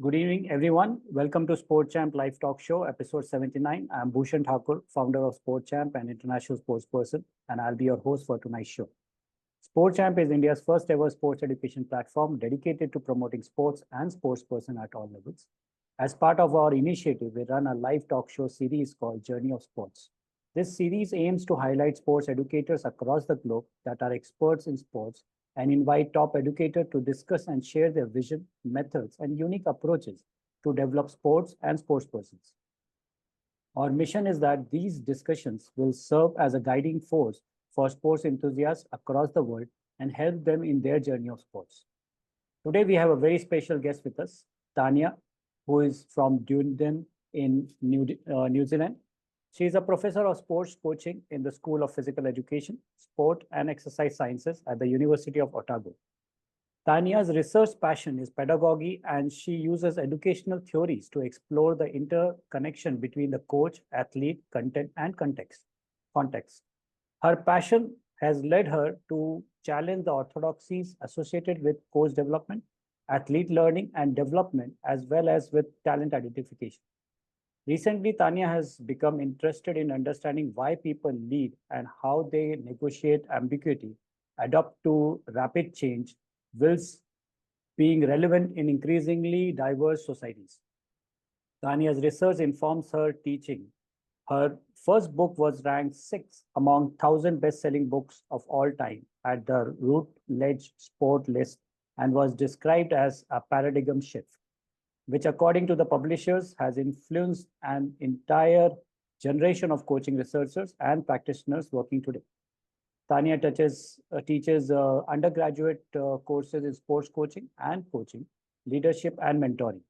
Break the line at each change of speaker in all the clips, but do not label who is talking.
Good evening, everyone. Welcome to Sport Champ Live Talk Show, episode 79. I'm Bhushan Thakur, founder of Sport Champ and international sports person, and I'll be your host for tonight's show. Sport Champ is India's first ever sports education platform dedicated to promoting sports and sports person at all levels. As part of our initiative, we run a live talk show series called Journey of Sports. This series aims to highlight sports educators across the globe that are experts in sports and invite top educators to discuss and share their vision, methods, and unique approaches to develop sports and sportspersons. Our mission is that these discussions will serve as a guiding force for sports enthusiasts across the world and help them in their journey of sports. Today, we have a very special guest with us, Tania, who is from Dunedin in New Zealand. She is a professor of sports coaching in the School of Physical Education, Sport and Exercise Sciences at the University of Otago. Tania's research passion is pedagogy, and she uses educational theories to explore the interconnection between the coach, athlete, content, and context. Her passion has led her to challenge the orthodoxies associated with coach development, athlete learning and development, as well as with talent identification. Recently, Tania has become interested in understanding why people lead and how they negotiate ambiguity, adapt to rapid change, whilst being relevant in increasingly diverse societies. Tania's research informs her teaching. Her first book was ranked sixth among 1,000 best-selling books of all time at the Routledge Sport list and was described as a paradigm shift, which, according to the publishers, has influenced an entire generation of coaching researchers and practitioners working today. Tania teaches undergraduate courses in sports coaching and coaching, leadership, and mentoring.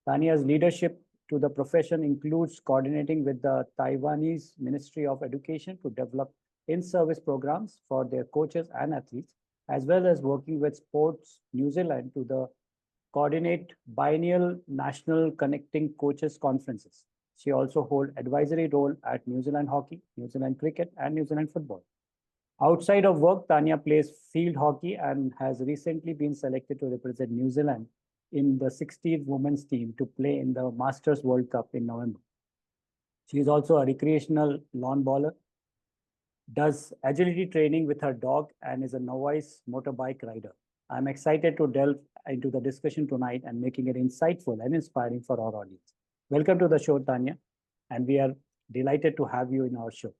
Tania's leadership to the profession includes coordinating with the Taiwanese Ministry of Education to develop in-service programs for their coaches and athletes, as well as working with Sports New Zealand to coordinate biennial national connecting coaches conferences. She also holds advisory role at New Zealand Hockey, New Zealand Cricket, and New Zealand Football. Outside of work, Tania plays field hockey and has recently been selected to represent New Zealand in the 60th women's team to play in the Masters World Cup in November. She is also a recreational lawn bowler, does agility training with her dog, and is a novice motorbike rider. I'm excited to delve into the discussion tonight and making it insightful and inspiring for our audience. Welcome to the show, Tania, and we are delighted to have you in our show.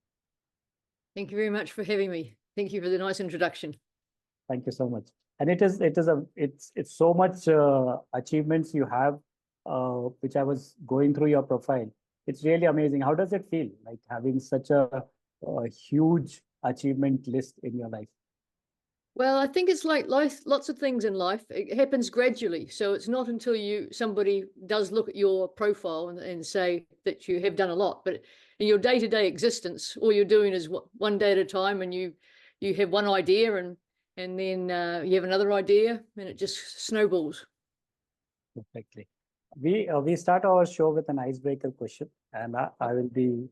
Thank you very much for having me. Thank you for the nice introduction.
Thank you so much. And it's so much achievements you have, which I was going through your profile. It's really amazing. How does it feel like having such a huge achievement list in your life?
Well, I think it's like life, lots of things in life. It happens gradually. So it's not until somebody does look at your profile and say that you have done a lot. But in your day-to-day existence, all you're doing is one day at a time, and you have one idea, and then you have another idea, and it just snowballs.
Perfectly. We start our show with an icebreaker question, and I will be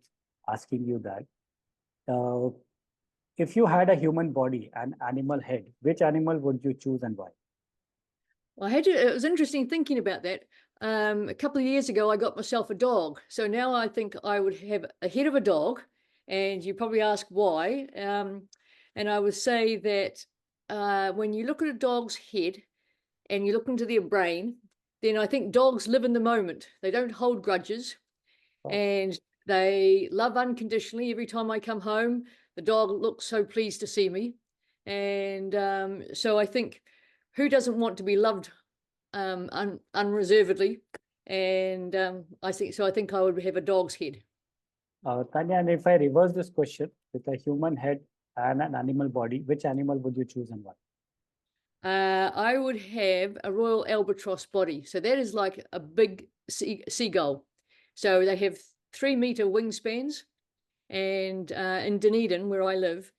asking you that. If you had a human body and animal head, which animal would you choose and why?
Well, it was interesting thinking about that. A couple of years ago, I got myself a dog. So now I think I would have a head of a dog, and you probably ask why. And I would say that when you look at a dog's head and you look into their brain, then I think dogs live in the moment. They don't hold grudges, and they love unconditionally. Every time I come home, the dog looks so pleased to see me. And so I think, who doesn't want to be loved unreservedly? And I think I would have a dog's head.
Tanya, and if I reverse this question with a human head and an animal body, which animal would you choose and why?
I would have a royal albatross body. So that is like a big seagull. So they have 3-meter wingspans. And in Dunedin, where I live,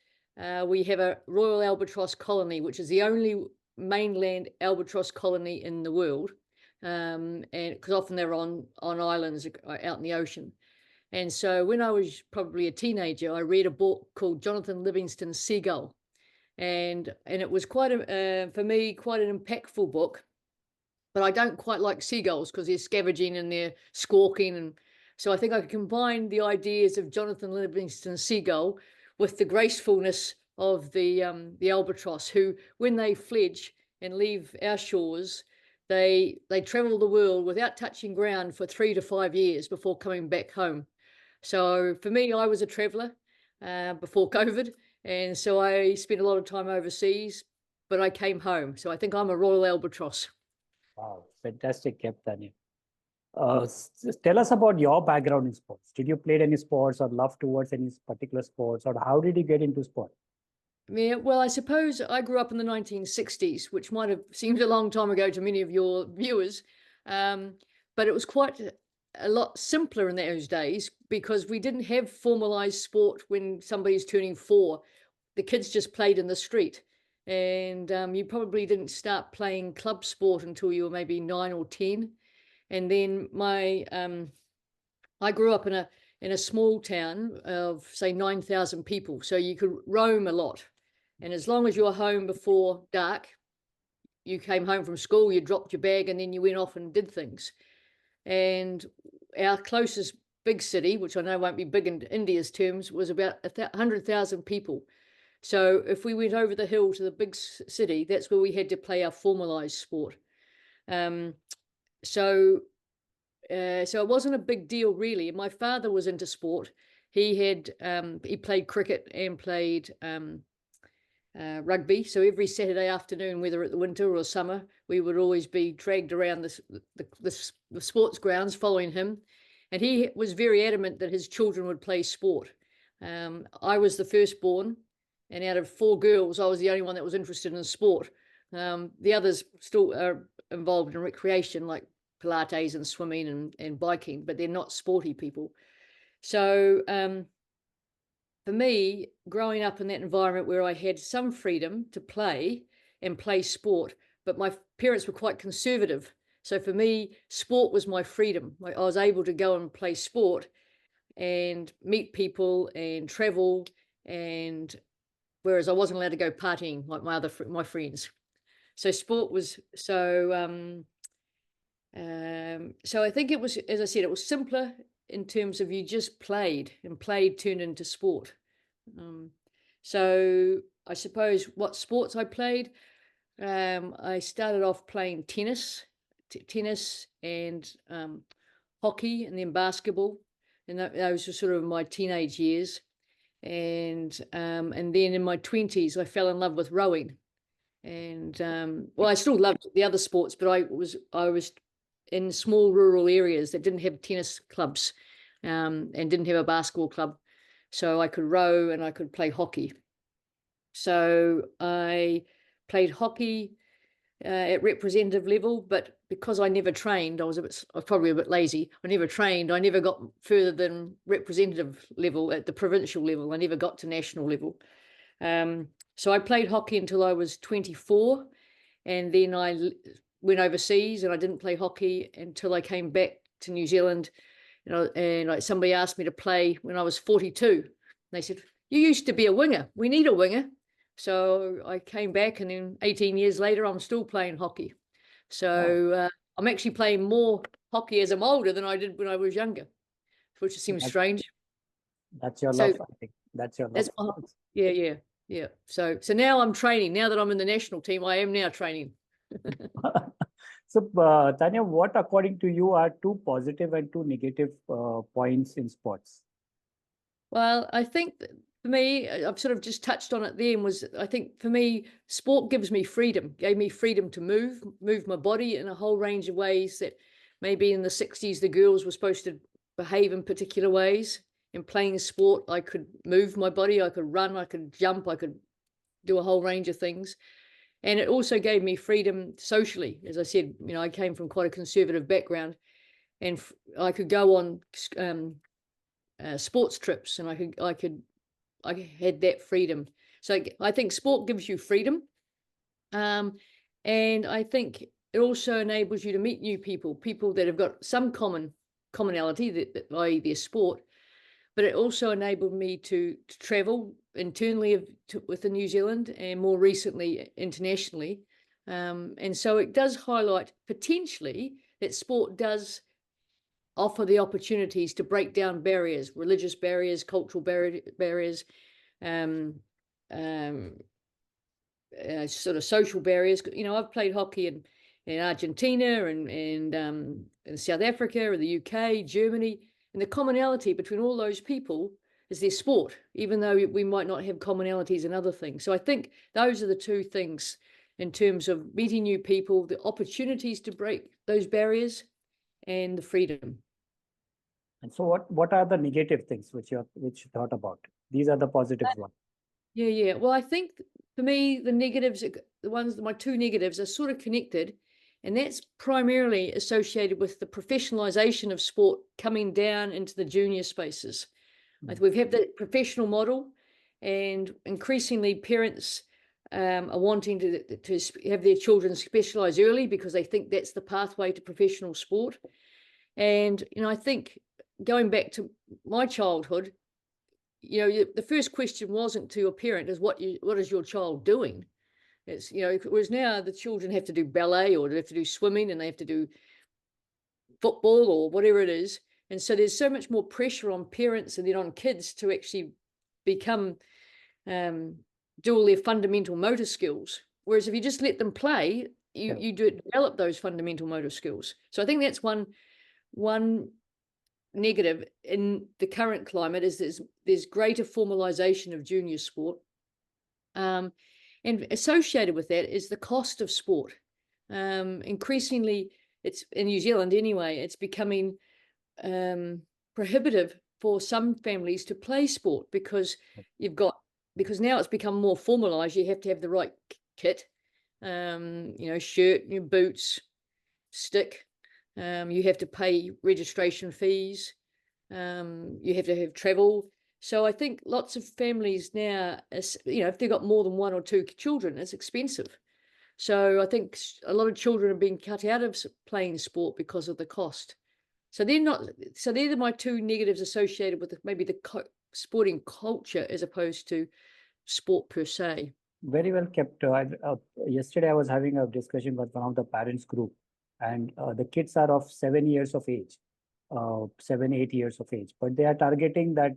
we have a royal albatross colony, which is the only mainland albatross colony in the world. And because often they're on islands out in the ocean. And so when I was probably a teenager, I read a book called Jonathan Livingston's Seagull. And it was for me, quite an impactful book, but I don't quite like seagulls because they're scavenging and they're squawking. And so I think I could combine the ideas of Jonathan Livingston's seagull with the gracefulness of the albatross, who, when they fledge and leave our shores, they travel the world without touching ground for 3 to 5 years before coming back home. So for me, I was a traveller before COVID, and so I spent a lot of time overseas, but I came home. So I think I'm a royal albatross.
Wow, fantastic, Champ Tania. Tell us about your background in sports. Did you play any sports or love towards any particular sports, or how did you get into sport?
Yeah, well, I suppose I grew up in the 1960s, which might have seemed a long time ago to many of your viewers, but it was quite a lot simpler in those days because we didn't have formalized sport when somebody's turning 4. The kids just played in the street, and you probably didn't start playing club sport until you were maybe 9 or 10. And then I grew up in a small town of, say, 9,000 people, so you could roam a lot. And as long as you were home before dark, you came home from school, you dropped your bag, and then you went off and did things. And our closest big city, which I know won't be big in India's terms, was about 100,000 people. So if we went over the hill to the big city, that's where we had to play our formalized sport. So it wasn't a big deal, really. My father was into sport. He played cricket and played rugby. So every Saturday afternoon, whether at the winter or summer, we would always be dragged around the sports grounds following him. And he was very adamant that his children would play sport. I was the firstborn, and out of 4 girls, I was the only one that was interested in sport. The others still are involved in recreation, like Pilates and swimming and biking, but they're not sporty people. So for me, growing up in that environment where I had some freedom to play and play sport, but my parents were quite conservative. So for me, sport was my freedom. I was able to go and play sport and meet people and travel, and whereas I wasn't allowed to go partying like my friends. So sport was so I think it was, as I said, it was simpler in terms of you just played, and played turned into sport. So I suppose what sports I played, I started off playing tennis and hockey, and then basketball, and those were sort of my teenage years. And then in my 20s, I fell in love with rowing. And well, I still loved the other sports, but I was in small rural areas that didn't have tennis clubs and didn't have a basketball club. So I could row and I could play hockey. So I played hockey at representative level, but because I never trained, I was probably a bit lazy. I never trained. I never got further than representative level at the provincial level. I never got to national level. So I played hockey until I was 24, and then I went overseas and I didn't play hockey until I came back to New Zealand. And somebody asked me to play when I was 42. They said, "You used to be a winger. We need a winger." So I came back, and then 18 years later, I'm still playing hockey. So I'm actually playing more hockey as I'm older than I did when I was younger, which seems strange.
That's your love, I think. That's your love.
Yeah. So now I'm training. Now that I'm in the national team, I am now training.
So, Tania, what according to you are 2 positive and 2 negative points in sports?
Well, I think for me, I've sort of just touched on it then, I think for me, sport gives me freedom, gave me freedom to move my body in a whole range of ways that maybe in the 60s, the girls were supposed to behave in particular ways. In playing sport, I could move my body, I could run, I could jump, I could do a whole range of things. And it also gave me freedom socially. As I said, I came from quite a conservative background, and I could go on sports trips, and I had that freedom. So I think sport gives you freedom. And I think it also enables you to meet new people that have got some commonality, that i.e. their sport. But it also enabled me to travel internally within New Zealand, and more recently internationally, And so it does highlight potentially that sport does offer the opportunities to break down barriers, religious barriers, cultural barriers, sort of social barriers. You know, I've played hockey in Argentina and in South Africa, and the UK, Germany, and the commonality between all those people is their sport, even though we might not have commonalities in other things. So I think those are the two things in terms of meeting new people, the opportunities to break those barriers, and the freedom.
And so what are the negative things which you thought about? These are the positives ones.
Yeah. Well, I think for me, the negatives, my two negatives are sort of connected, and that's primarily associated with the professionalization of sport coming down into the junior spaces. We've had the professional model, and increasingly parents are wanting to have their children specialize early because they think that's the pathway to professional sport. And, you know, I think going back to my childhood, you know, the first question wasn't to a parent is what is your child doing? It's, you know, whereas now the children have to do ballet, or they have to do swimming, and they have to do football or whatever it is. And so there's so much more pressure on parents and then on kids to actually become, do all their fundamental motor skills. Whereas if you just let them play, you develop those fundamental motor skills. So I think that's one negative in the current climate, is there's greater formalization of junior sport, and associated with that is the cost of sport. Increasingly, it's in New Zealand anyway, it's becoming prohibitive for some families to play sport because now it's become more formalized. You have to have the right kit, you know, shirt, your boots, stick. You have to pay registration fees. You have to have travel. So I think lots of families now, you know, if they've got more than one or two children, it's expensive. So I think a lot of children are being cut out of playing sport because of the cost. So they're my two negatives associated with maybe the sporting culture as opposed to sport per se.
Very well kept. Yesterday, I was having a discussion with one of the parents group, and the kids are of 7 years of age, 7, 8 years of age, but they are targeting that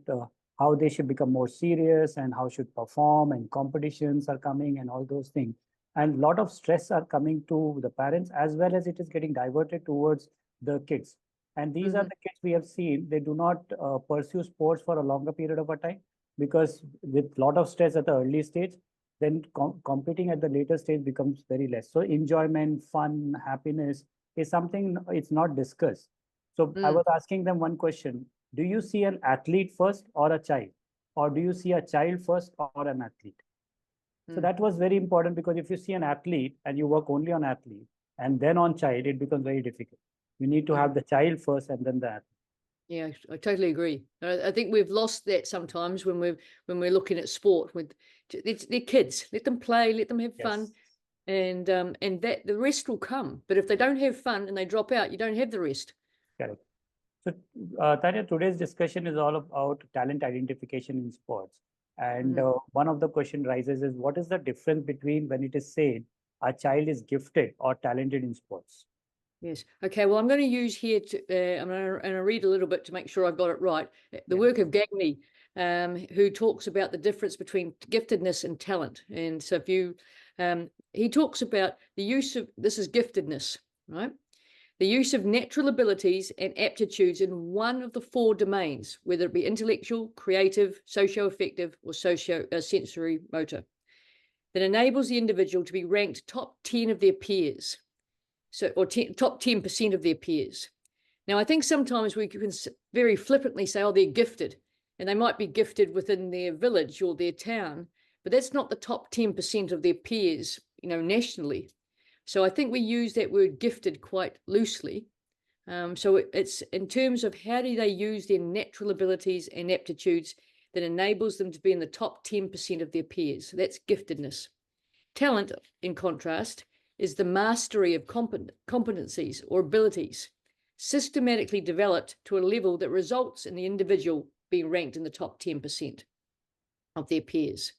how they should become more serious and how should perform, and competitions are coming and all those things. And a lot of stress are coming to the parents, as well as it is getting diverted towards the kids. And these are the kids we have seen, they do not pursue sports for a longer period of a time, because with a lot of stress at the early stage, then competing at the later stage becomes very less. So enjoyment, fun, happiness is something it's not discussed. So I was asking them one question: do you see an athlete first or a child? Or do you see a child first or an athlete? So that was very important, because if you see an athlete and you work only on athlete and then on child, it becomes very difficult. You need to have the child first and then the athlete.
Yeah, I totally agree. I think we've lost that sometimes when we're looking at sport. They're kids. Let them play. Let them have fun, and that the rest will come. But if they don't have fun and they drop out, you don't have the rest.
Correct. So, Tania, today's discussion is all about talent identification in sports. And one of the question rises is, what is the difference between when it is said a child is gifted or talented in sports?
Yes. Okay. Well, I'm going to use here I'm going to read a little bit to make sure I've got it right. The work of Gagne, who talks about the difference between giftedness and talent. And so he talks about the use of, this is giftedness, right? The use of natural abilities and aptitudes in one of the 4 domains, whether it be intellectual, creative, socio-affective, or sensory motor, that enables the individual to be ranked top 10 of their peers. Or top 10% of their peers. Now, I think sometimes we can very flippantly say, oh, they're gifted, and they might be gifted within their village or their town, but that's not the top 10% of their peers, you know, nationally. So I think we use that word gifted quite loosely. So it's in terms of how do they use their natural abilities and aptitudes that enables them to be in the top 10% of their peers. That's giftedness. Talent, in contrast, is the mastery of competencies or abilities systematically developed to a level that results in the individual being ranked in the top 10% of their peers.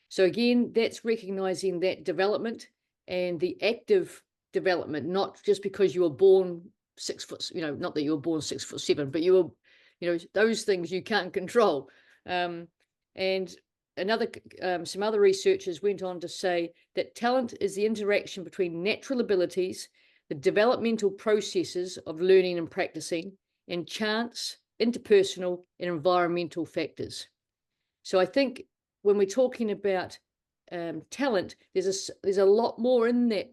So again, that's recognizing that development and the active development, not just because you were born 6 foot, not that you were born 6'7", but you were, those things you can't control. And some other researchers went on to say that talent is the interaction between natural abilities, the developmental processes of learning and practicing, and chance, interpersonal, and environmental factors. So I think when we're talking about talent, there's a lot more in that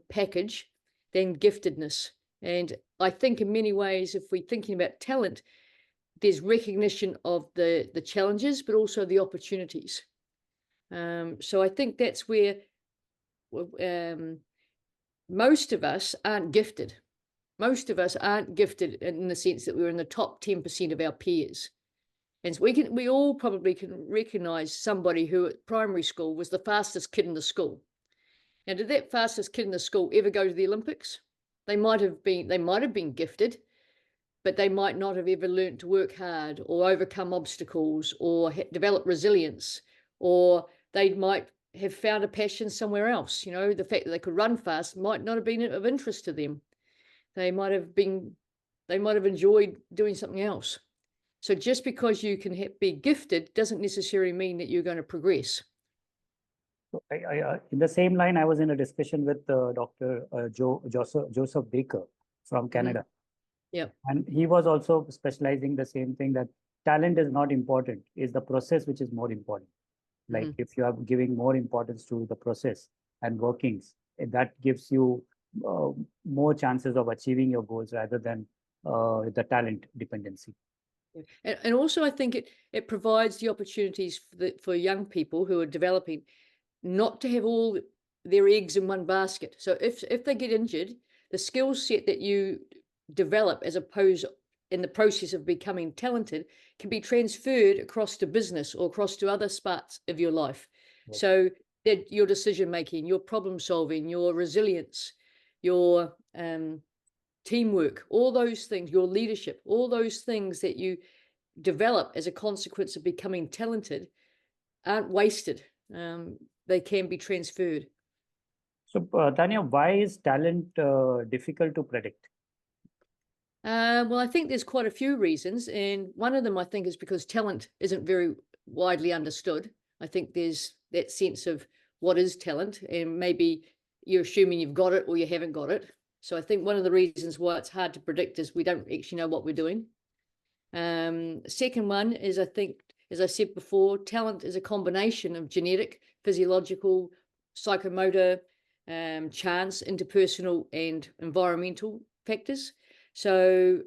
package than giftedness. And I think in many ways, if we're thinking about talent, there's recognition of the challenges, but also the opportunities. So I think that's where most of us aren't gifted. Most of us aren't gifted in the sense that we're in the top 10% of our peers. And so we all probably can recognize somebody who at primary school was the fastest kid in the school. Now, did that fastest kid in the school ever go to the Olympics? They might have been gifted, but they might not have ever learned to work hard or overcome obstacles or develop resilience, or they might have found a passion somewhere else. The fact that they could run fast might not have been of interest to them. They might have enjoyed doing something else. So just because you can be gifted doesn't necessarily mean that you're going to progress.
In the same line, I was in a discussion with Dr. Joseph Baker from Canada.
Yeah.
And he was also specializing the same thing, that talent is not important, is the process which is more important. Like if you are giving more importance to the process and workings, that gives you more chances of achieving your goals rather than the talent dependency.
And also, I think it provides the opportunities for young people who are developing not to have all their eggs in one basket. So if they get injured, the skill set that you develop as opposed in the process of becoming talented can be transferred across to business or across to other parts of your life. Right. So that your decision making, your problem solving, your resilience, your teamwork, all those things, your leadership, all those things that you develop as a consequence of becoming talented aren't wasted. They can be transferred.
So, Tania, why is talent difficult to predict?
Well, I think there's quite a few reasons. And one of them, I think, is because talent isn't very widely understood. I think there's that sense of what is talent, and maybe you're assuming you've got it or you haven't got it. So I think one of the reasons why it's hard to predict is we don't actually know what we're doing. Second one is, I think, as I said before, talent is a combination of genetic, physiological, psychomotor, chance, interpersonal, and environmental factors. So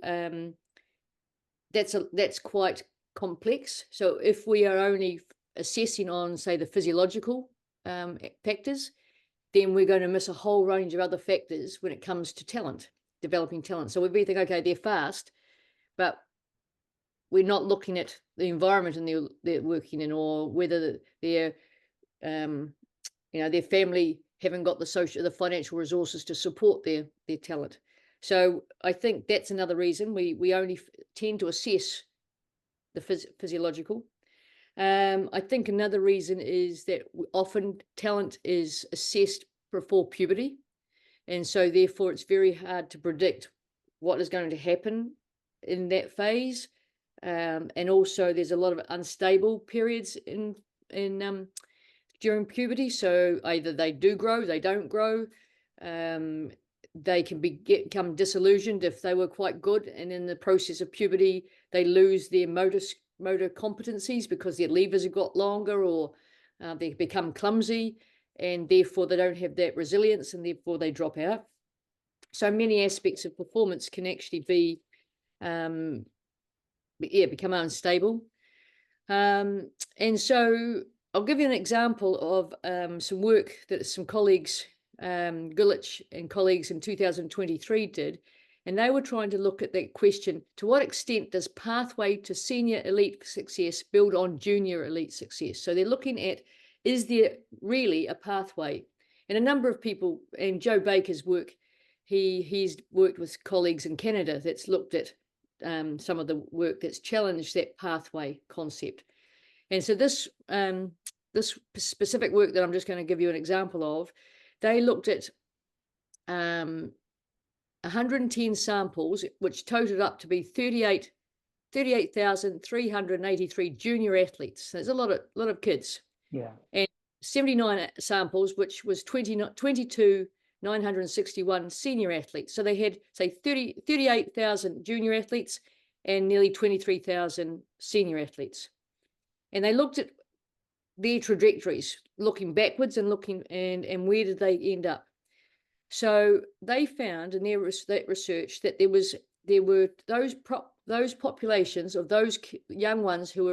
that's quite complex. So if we are only assessing on, say, the physiological factors, then we're going to miss a whole range of other factors when it comes to talent, developing talent. So we'd be thinking, okay, they're fast, but we're not looking at the environment and they're working in, or whether their family haven't got the financial resources to support their talent. So I think that's another reason we only tend to assess the physiological. I think another reason is that often talent is assessed before puberty. And so therefore it's very hard to predict what is going to happen in that phase. And also there's a lot of unstable periods during puberty. So either they do grow, they don't grow. They can become disillusioned if they were quite good, and in the process of puberty they lose their motor competencies because their levers have got longer, or they become clumsy, and therefore they don't have that resilience, and therefore they drop out. So many aspects of performance can actually become unstable. And so I'll give you an example of some work that some colleagues, Gulich and colleagues in 2023 did, and they were trying to look at that question: to what extent does pathway to senior elite success build on junior elite success? So they're looking at, is there really a pathway? And a number of people, and Joe Baker's work, he's worked with colleagues in Canada that's looked at some of the work that's challenged that pathway concept. And so this specific work that I'm just going to give you an example of, they looked at 110 samples, which totaled up to be 38,383 junior athletes. So there's a lot of kids.
Yeah.
And 79 samples, which was 22,961 senior athletes. So they had, say, 38,000 junior athletes and nearly 23,000 senior athletes. And they looked at their trajectories, looking backwards and looking and where did they end up. So they found in their research that there were those populations of those young ones who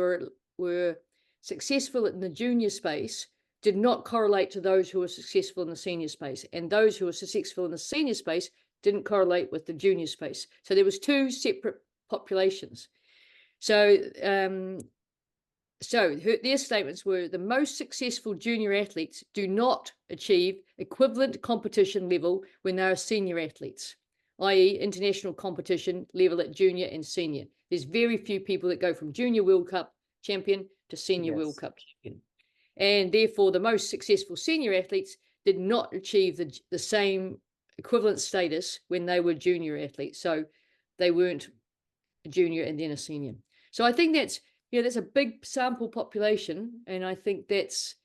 were successful in the junior space did not correlate to those who were successful in the senior space, and those who were successful in the senior space didn't correlate with the junior space. So there was two separate populations. So their statements were: the most successful junior athletes do not achieve equivalent competition level when they are senior athletes, i.e. international competition level at junior and senior. There's very few people that go from junior World Cup champion to senior World Cup champion. And therefore, the most successful senior athletes did not achieve the same equivalent status when they were junior athletes. So they weren't a junior and then a senior. So I think that's a big sample population, and I think that's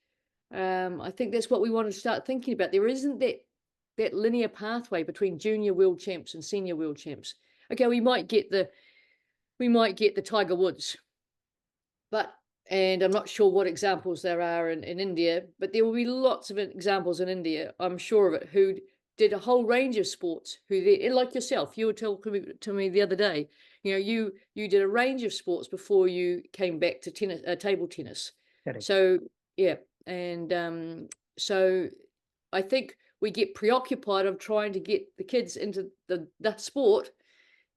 what we want to start thinking about. There isn't that linear pathway between junior world champs and senior world champs. Okay, we might get the Tiger Woods, and I'm not sure what examples there are in India, but there will be lots of examples in India, I'm sure of it, who did a whole range of sports, like yourself. You were talking to me the other day, you did a range of sports before you came back to tennis, table tennis.
Correct.
So yeah, and so I think we get preoccupied of trying to get the kids into the sport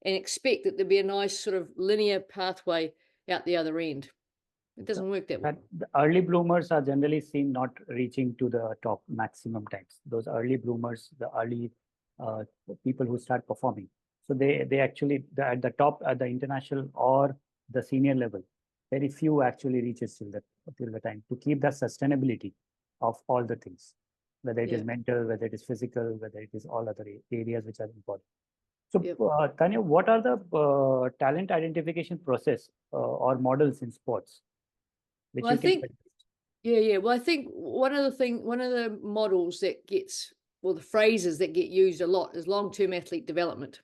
and expect that there'll be a nice sort of linear pathway out the other end. It doesn't work that way.
The early bloomers are generally seen not reaching to the top maximum times. Those early bloomers, the early people who start performing. So they actually, at the top, at the international or the senior level, very few actually reaches till the time to keep the sustainability of all the things, whether it is mental, whether it is physical, whether it is all other areas which are important. So Tania, what are the talent identification process or models in sports?
Well, I think, Well, I think one of the models that the phrases that get used a lot is long-term athlete development,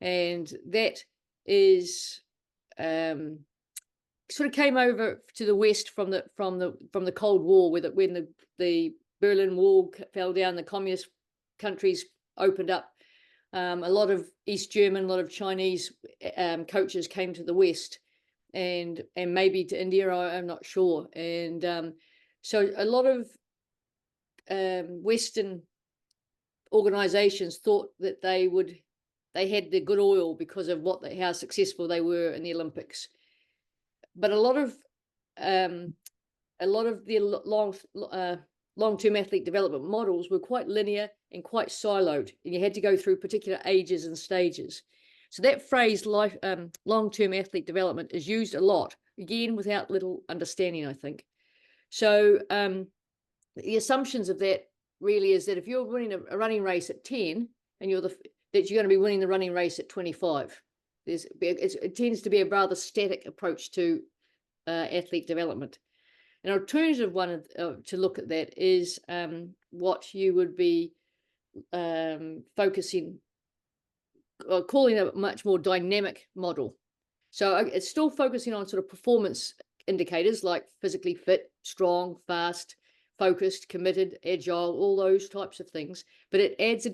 and that is sort of came over to the West from the Cold War, when the Berlin Wall fell down, the communist countries opened up. A lot of East German, a lot of Chinese coaches came to the West. And maybe to India, I'm not sure. And so a lot of Western organizations thought that they had the good oil because of how successful they were in the Olympics. But a lot of the long-term athlete development models were quite linear and quite siloed, and you had to go through particular ages and stages. So that phrase, long-term athlete development, is used a lot, again, without little understanding, I think. So the assumptions of that really is that if you're winning a running race at 10, and that you're going to be winning the running race at 25. It tends to be a rather static approach to athlete development. An alternative one to look at that is what you would be calling a much more dynamic model. So it's still focusing on sort of performance indicators like physically fit, strong, fast, focused, committed, agile, all those types of things. But it adds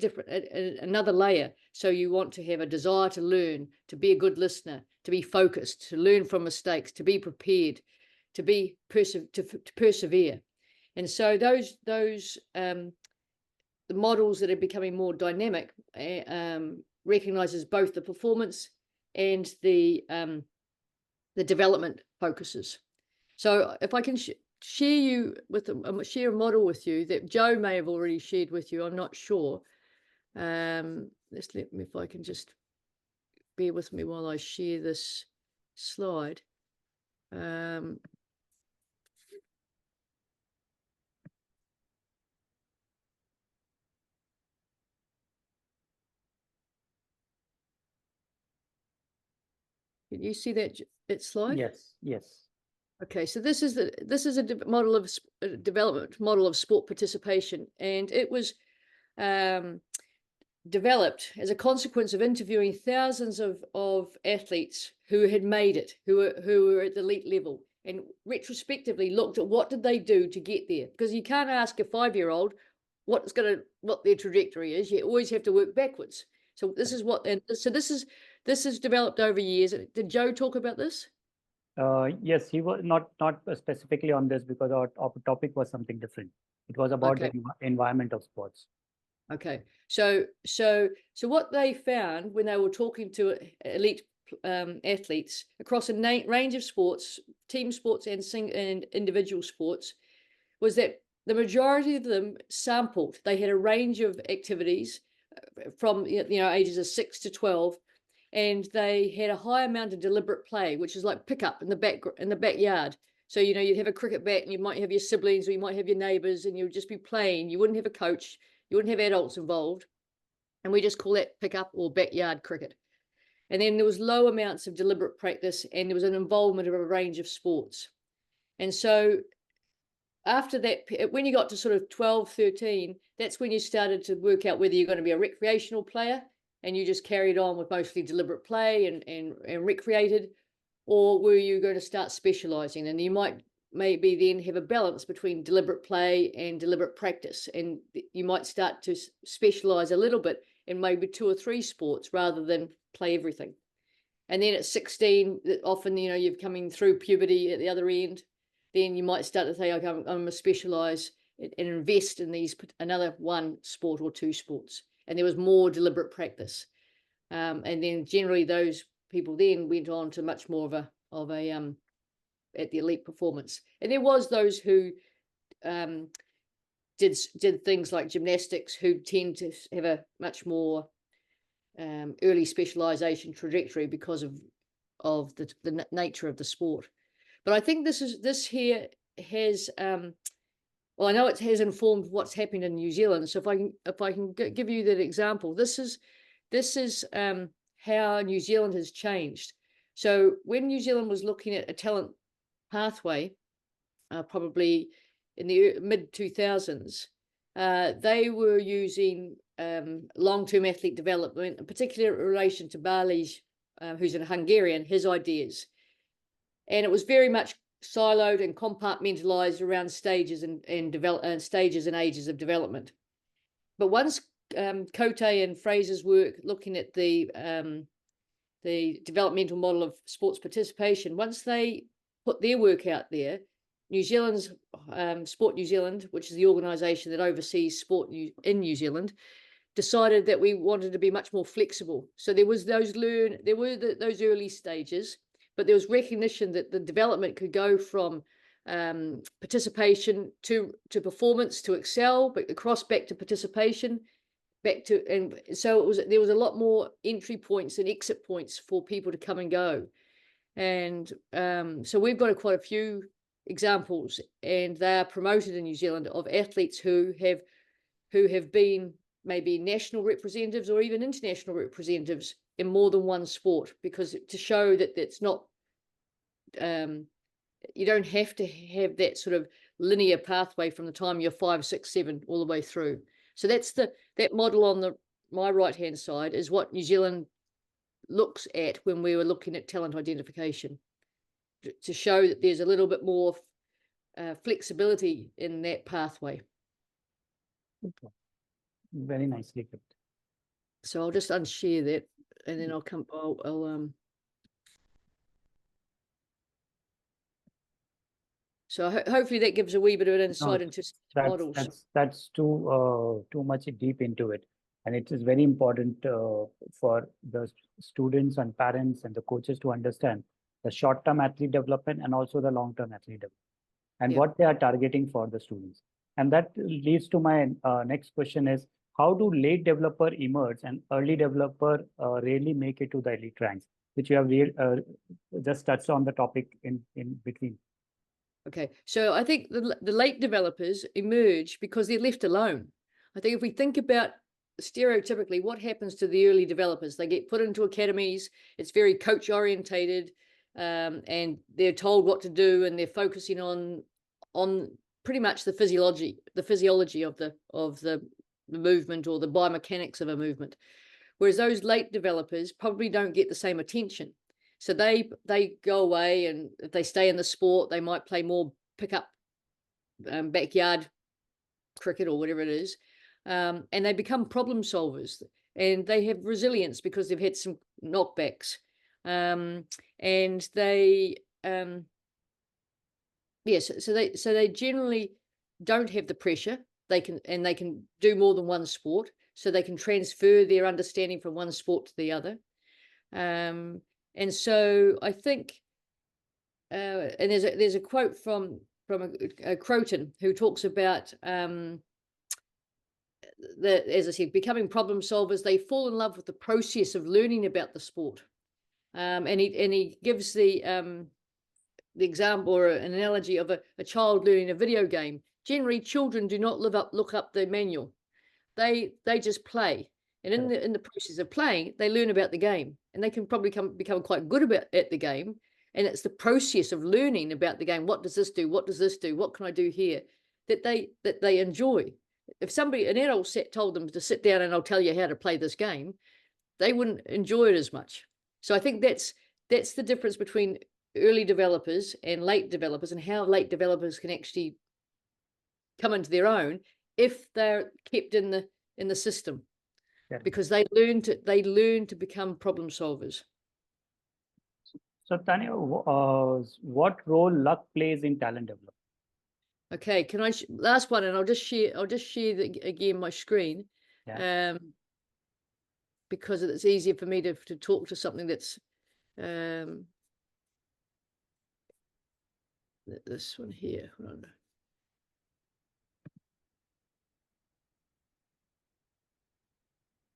another layer. So you want to have a desire to learn, to be a good listener, to be focused, to learn from mistakes, to be prepared, to persevere. And so the models that are becoming more dynamic recognizes both the performance and the development focuses. So if I can share a model with you that Joe may have already shared with you, I'm not sure. If I can just bear with me while I share this slide. Can you see that slide?
Yes, yes.
Okay, so this is a model of development model of sport participation, and it was developed as a consequence of interviewing thousands of athletes who had made it, who were at the elite level, and retrospectively looked at what did they do to get there. Because you can't ask a 5-year-old what their trajectory is. You always have to work backwards. So this is this is developed over years. Did Joe talk about this?
Yes, he was not specifically on this because our topic was something different. It was about
Okay.
the environment of sports.
Okay, so what they found when they were talking to elite athletes across a range of sports, team sports and individual sports, was that the majority of them sampled. They had a range of activities from ages of 6 to 12, and they had a high amount of deliberate play, which is like pickup in the backyard. So you'd have a cricket bat, and you might have your siblings, or you might have your neighbours, and you'd just be playing. You wouldn't have a coach. You wouldn't have adults involved. And we just call that pickup or backyard cricket. And then there was low amounts of deliberate practice, and there was an involvement of a range of sports. And so after that, when you got to sort of 12, 13, that's when you started to work out whether you're going to be a recreational player and you just carried on with mostly deliberate play and recreated, or were you going to start specializing? And you might maybe then have a balance between deliberate play and deliberate practice, and you might start to specialize a little bit in maybe 2 or 3 sports rather than play everything. And then at 16, often you're coming through puberty at the other end, then you might start to say, okay, I'm going to specialize and invest in another 1 sport or 2 sports. And there was more deliberate practice, and then generally those people then went on to much more of a at the elite performance. And there was those who did things like gymnastics, who tend to have a much more early specialization trajectory because of the nature of the sport. But I think this here has well, I know it has informed what's happened in New Zealand. So if I can give you that example, this is how New Zealand has changed. So when New Zealand was looking at a talent pathway, probably in the mid 2000s, they were using long-term athlete development, in particular in relation to Balij, who's a Hungarian, his ideas. And it was very much siloed and compartmentalized around stages and stages and ages of development. But once Cote and Fraser's work looking at the developmental model of sports participation, once they put their work out there, New Zealand's Sport New Zealand, which is the organisation that oversees sport in New Zealand, decided that we wanted to be much more flexible. So there was those early stages, but there was recognition that the development could go from participation to performance to excel, but across back to participation, and so there was a lot more entry points and exit points for people to come and go. And so we've got quite a few examples, and they are promoted in New Zealand, of athletes who have been maybe national representatives or even international representatives in more than 1 sport, because to show that it's not you don't have to have that sort of linear pathway from the time you're 5, 6, 7 all the way through. So that's that model on my right hand side is what New Zealand looks at when we were looking at talent identification, to show that there's a little bit more flexibility in that pathway.
Okay. Very nicely put.
So I'll just unshare that, and then I'll so hopefully that gives a wee bit of an insight into models.
That's too much deep into it, and it is very important for the students and parents and the coaches to understand the short-term athlete development and also the long-term athlete development, and what they are targeting for the students. And that leads to my next question is, how do late developer emerge and early developer really make it to the elite ranks, which you have just touched on the topic in between?
Okay, so I think the late developers emerge because they're left alone. I think if we think about stereotypically, what happens to the early developers? They get put into academies. It's very coach orientated, and they're told what to do, and they're focusing on pretty much the physiology of the movement, or the biomechanics of a movement. Whereas those late developers probably don't get the same attention. So they go away, and if they stay in the sport, they might play more pickup backyard cricket or whatever it is, and they become problem solvers, and they have resilience because they've had some knockbacks, and they yes, so they generally don't have the pressure. They can do more than one sport, so they can transfer their understanding from one sport to the other. And so I think, and there's a quote from a Croton, who talks about as I said, becoming problem solvers. They fall in love with the process of learning about the sport, and he gives the example or an analogy of a child learning a video game. Generally, children do not look up the manual. They just play, and in the process of playing, they learn about the game, and they can probably become quite good at the game. And it's the process of learning about the game. What does this do? What does this do? What can I do here? That they enjoy. If an adult told them to sit down and I'll tell you how to play this game, they wouldn't enjoy it as much. So I think that's the difference between early developers and late developers, and how late developers can actually come into their own if they're kept in the system, because they learn to become problem solvers.
So Tania, what role luck plays in talent development?
Okay, can I last one, and I'll just share again my screen, because it's easier for me to talk to something that's this one here.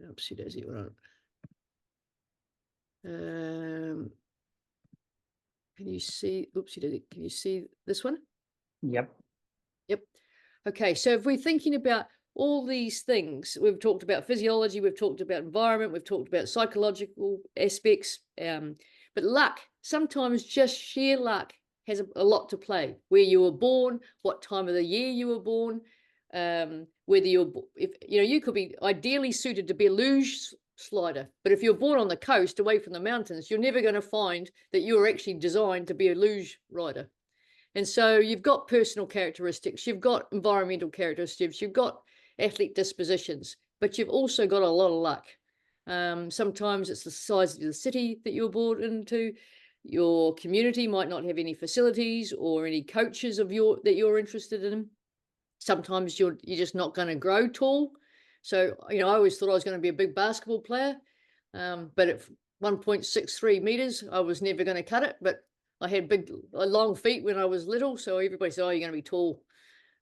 Oopsie daisy. Can you see? Oopsie daisy. Can you see this one?
Yep.
Okay, so if we're thinking about all these things, we've talked about physiology, we've talked about environment, we've talked about psychological aspects, but luck, sometimes just sheer luck has a lot to play. Where you were born, what time of the year you were born, whether you could be ideally suited to be a luge slider, but if you're born on the coast away from the mountains, you're never going to find that you're actually designed to be a luge rider. And so you've got personal characteristics, you've got environmental characteristics, you've got athlete dispositions, but you've also got a lot of luck. Sometimes it's the size of the city that you're born into. Your community might not have any facilities or any coaches that you're interested in. Sometimes you're just not going to grow tall. So, I always thought I was going to be a big basketball player, but at 1.63 meters, I was never going to cut it. But I had long feet when I was little, so everybody said, "Oh, you're going to be tall."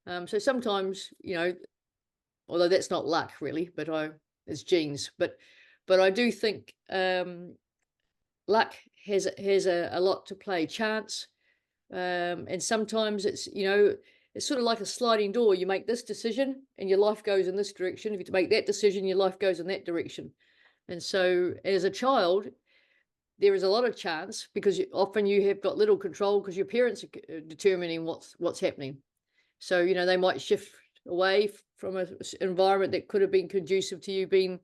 So sometimes, although that's not luck really, but it's genes. But I do think luck has a lot to play, chance, and sometimes it's it's sort of like a sliding door. You make this decision, and your life goes in this direction. If you make that decision, your life goes in that direction. And so, as a child, there is a lot of chance, because often you have got little control because your parents are determining what's happening. So, they might shift away from an environment that could have been conducive to you being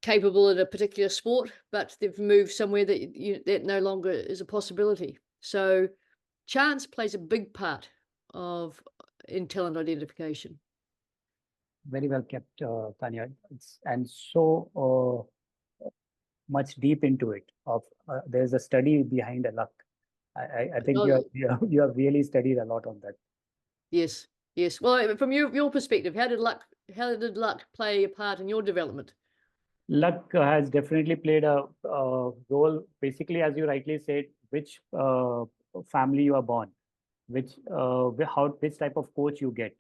capable in a particular sport, but they've moved somewhere that no longer is a possibility. So chance plays a big part in talent identification.
Very well kept, Tania. And so much deep into it. There's a study behind the luck. I think you have really studied a lot on that.
Yes. Well, from your perspective, how did luck play a part in your development?
Luck has definitely played a role. Basically, as you rightly said, which family you are born, which type of coach you get,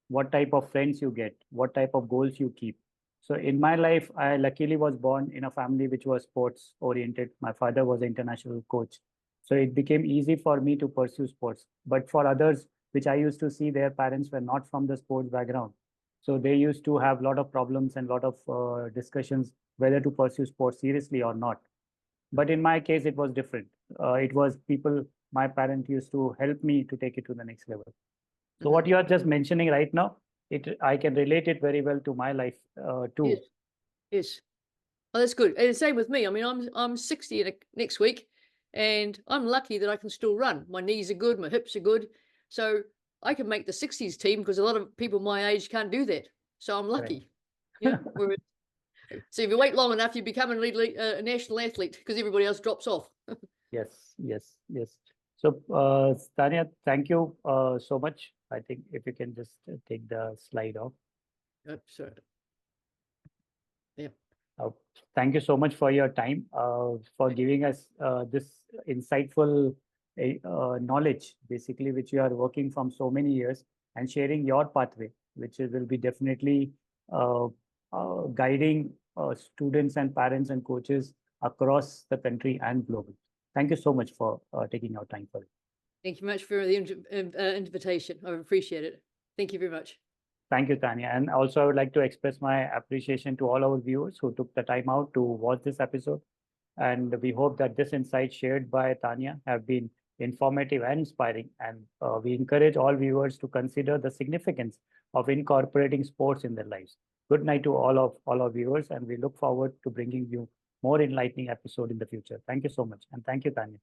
what type of friends you get, what type of goals you keep. So in my life, I luckily was born in a family which was sports oriented. My father was an international coach. So it became easy for me to pursue sports. But for others, which I used to see, their parents were not from the sports background. So they used to have a lot of problems and a lot of discussions whether to pursue sports seriously or not. But in my case, it was different. It was people, my parent used to help me to take it to the next level. So what you are just mentioning right now, I can relate it very well to my life too.
Yes. Yes. Oh, that's good. And the same with me. I mean, I'm 60 next week, and I'm lucky that I can still run. My knees are good, my hips are good, so I can make the 60s team because a lot of people my age can't do that. So I'm lucky. Yeah. So if you wait long enough, you become a national athlete because everybody else drops off.
Yes, yes, yes. So, Tania, thank you so much. I think if you can just take the slide off.
Sorry. Yeah.
Thank you so much for your time, for giving us this insightful knowledge, basically, which you are working from so many years and sharing your pathway, which will be definitely uh, guiding students and parents and coaches across the country and global. Thank you so much for taking our time for it.
Thank you much for the invitation. I appreciate it. Thank you very much.
Thank you, Tania. And also, I would like to express my appreciation to all our viewers who took the time out to watch this episode. And we hope that this insight shared by Tania have been informative and inspiring. And we encourage all viewers to consider the significance of incorporating sports in their lives. Good night to all our viewers, and we look forward to bringing you more enlightening episode in the future. Thank you so much. And thank you, Tania.